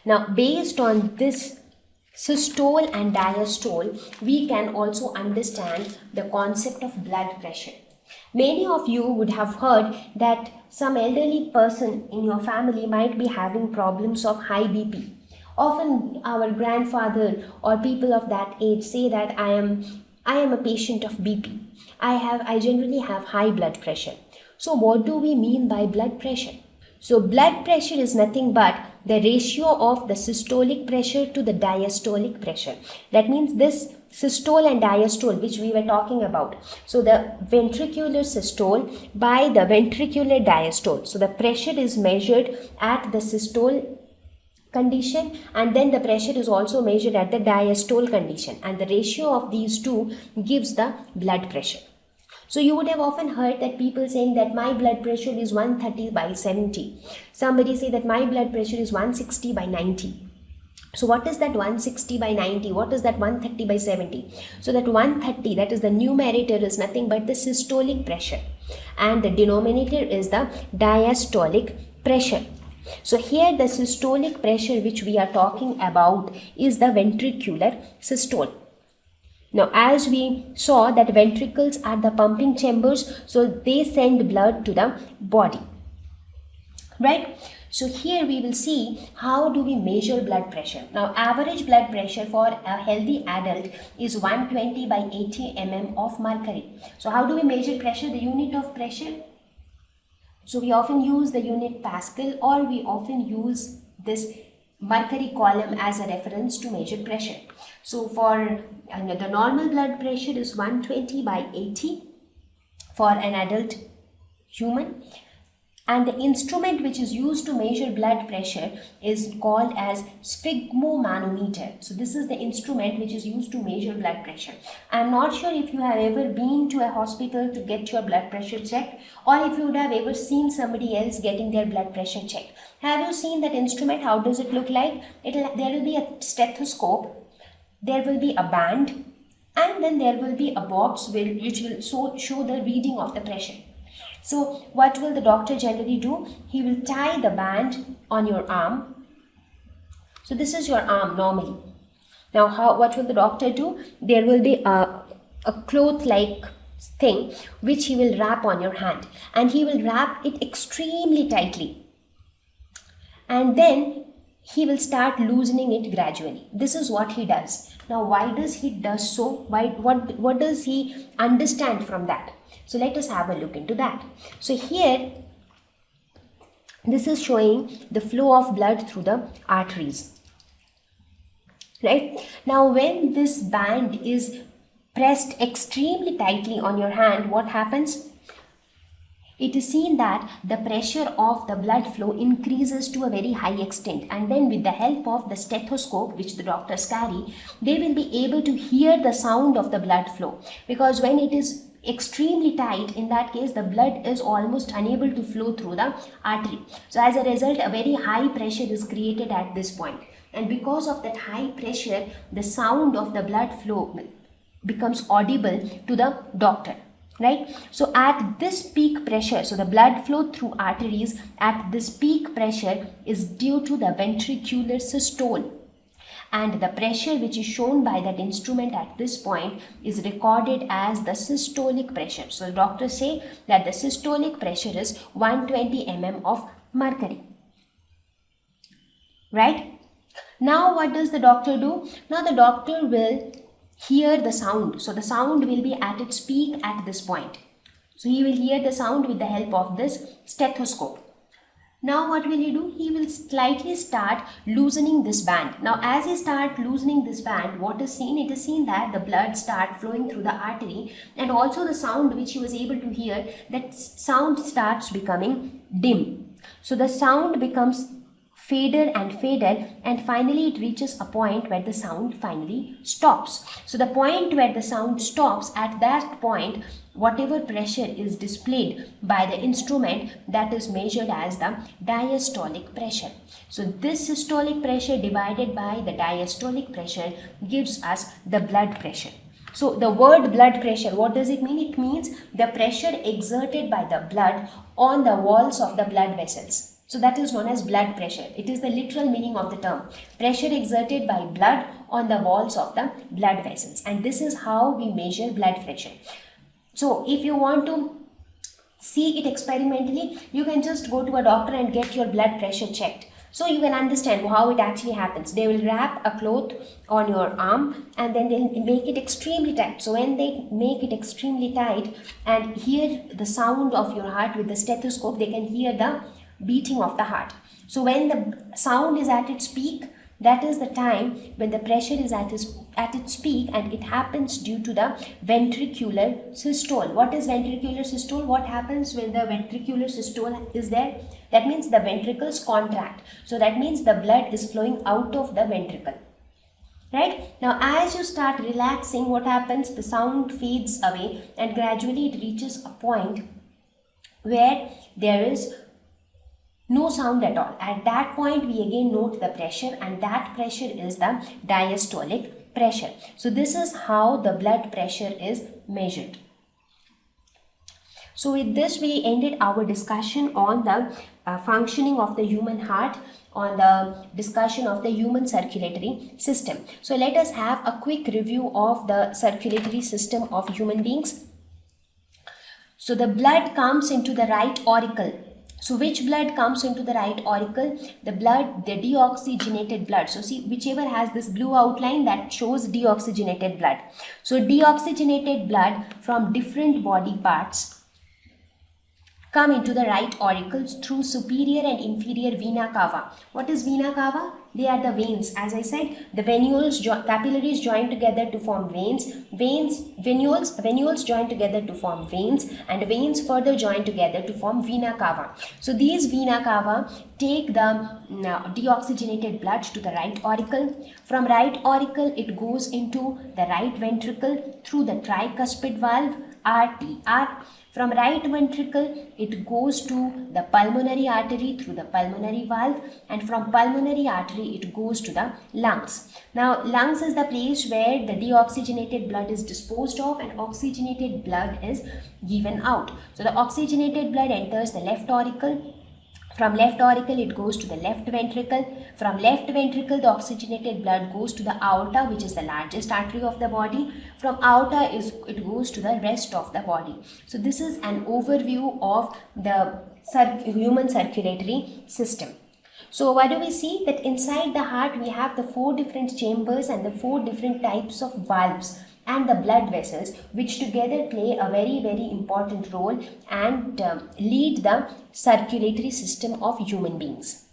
Now, based on this systole and diastole, we can also understand the concept of blood pressure. Many of you would have heard that some elderly person in your family might be having problems of high BP. Often our grandfather or people of that age say that I am a patient of BP. I generally have high blood pressure. So what do we mean by blood pressure? So blood pressure is nothing but the ratio of the systolic pressure to the diastolic pressure. That means this systole and diastole which we were talking about. So the ventricular systole by the ventricular diastole. So the pressure is measured at the systole condition, and then the pressure is also measured at the diastole condition, and the ratio of these two gives the blood pressure. So you would have often heard that people saying that my blood pressure is 130 by 70. Somebody say that my blood pressure is 160 by 90. So what is that 160 by 90? What is that 130 by 70? So that 130, that is the numerator, is nothing but the systolic pressure, and the denominator is the diastolic pressure. So here the systolic pressure which we are talking about is the ventricular systole. Now, as we saw that ventricles are the pumping chambers, so they send blood to the body, right? So here we will see how do we measure blood pressure. Now, average blood pressure for a healthy adult is 120 by 80 mm of mercury. So how do we measure pressure? The unit of pressure. So we often use the unit Pascal, or we often use this mercury column as a reference to measure pressure. So for the normal blood pressure is 120 by 80 for an adult human, and the instrument which is used to measure blood pressure is called as sphygmomanometer. So this is the instrument which is used to measure blood pressure. I am not sure if you have ever been to a hospital to get your blood pressure checked, or if you would have ever seen somebody else getting their blood pressure checked. Have you seen that instrument? How does it look like? There will be a stethoscope, there will be a band, and then there will be a box which will show the reading of the pressure. So what will the doctor generally do? He will tie the band on your arm. So this is your arm normally. Now what will the doctor do? There will be a cloth like thing which he will wrap on your hand, and he will wrap it extremely tightly, and then he will start loosening it gradually. This is what he does. Now why does he do so? What does he understand from that? So let us have a look into that. So here, this is showing the flow of blood through the arteries, right? Now when this band is pressed extremely tightly on your hand, what happens? It is seen that the pressure of the blood flow increases to a very high extent, and then with the help of the stethoscope which the doctors carry, they will be able to hear the sound of the blood flow, because when it is extremely tight, in that case the blood is almost unable to flow through the artery. So as a result, a very high pressure is created at this point, and because of that high pressure, the sound of the blood flow becomes audible to the doctor, right? So at this peak pressure, so the blood flow through arteries at this peak pressure is due to the ventricular systole, and the pressure which is shown by that instrument at this point is recorded as the systolic pressure. So the doctors say that the systolic pressure is 120 mm of mercury, right? Now what does the doctor do? Now the doctor will hear the sound. So the sound will be at its peak at this point. So he will hear the sound with the help of this stethoscope. Now what will he do? He will slightly start loosening this band. Now as he starts loosening this band, what is seen? It is seen that the blood starts flowing through the artery, and also the sound which he was able to hear, that sound starts becoming dim. So the sound becomes faded, and finally it reaches a point where the sound finally stops. So the point where the sound stops, at that point whatever pressure is displayed by the instrument, that is measured as the diastolic pressure. So this systolic pressure divided by the diastolic pressure gives us the blood pressure. So the word blood pressure, what does it mean? It means the pressure exerted by the blood on the walls of the blood vessels. So that is known as blood pressure. It is the literal meaning of the term. Pressure exerted by blood on the walls of the blood vessels. And this is how we measure blood pressure. So if you want to see it experimentally, you can just go to a doctor and get your blood pressure checked. So you can understand how it actually happens. They will wrap a cloth on your arm and then they'll make it extremely tight. So when they make it extremely tight and hear the sound of your heart with the stethoscope, they can hear the beating of the heart. So when the sound is at its peak, that is the time when the pressure is at its peak, and it happens due to the ventricular systole. What is ventricular systole? What happens when the ventricular systole is there? That means the ventricles contract. So that means the blood is flowing out of the ventricle. Right? Now as you start relaxing, what happens? The sound fades away and gradually it reaches a point where there is no sound at all. At that point, we again note the pressure, and that pressure is the diastolic pressure. So this is how the blood pressure is measured. So with this, we ended our discussion on the functioning of the human heart, on the discussion of the human circulatory system. So let us have a quick review of the circulatory system of human beings. So the blood comes into the right auricle. So which blood comes into the right auricle? The deoxygenated blood. So see, whichever has this blue outline, that shows deoxygenated blood. So deoxygenated blood from different body parts come into the right auricles through superior and inferior vena cava. What is vena cava? They are the veins. As I said, the capillaries join together to form veins. Venules join together to form veins, and veins further join together to form vena cava. So these vena cava take the deoxygenated blood to the right auricle. From right auricle, it goes into the right ventricle through the tricuspid valve, RTR. From right ventricle, it goes to the pulmonary artery through the pulmonary valve, and from pulmonary artery, it goes to the lungs. Now, lungs is the place where the deoxygenated blood is disposed of and oxygenated blood is given out. So, the oxygenated blood enters the left auricle. From left auricle, it goes to the left ventricle. From left ventricle, the oxygenated blood goes to the aorta, which is the largest artery of the body. From aorta, it goes to the rest of the body. So this is an overview of the human circulatory system. So what do we see? That inside the heart, we have the 4 different chambers and the 4 different types of valves and the blood vessels, which together play a very, very important role and lead the circulatory system of human beings.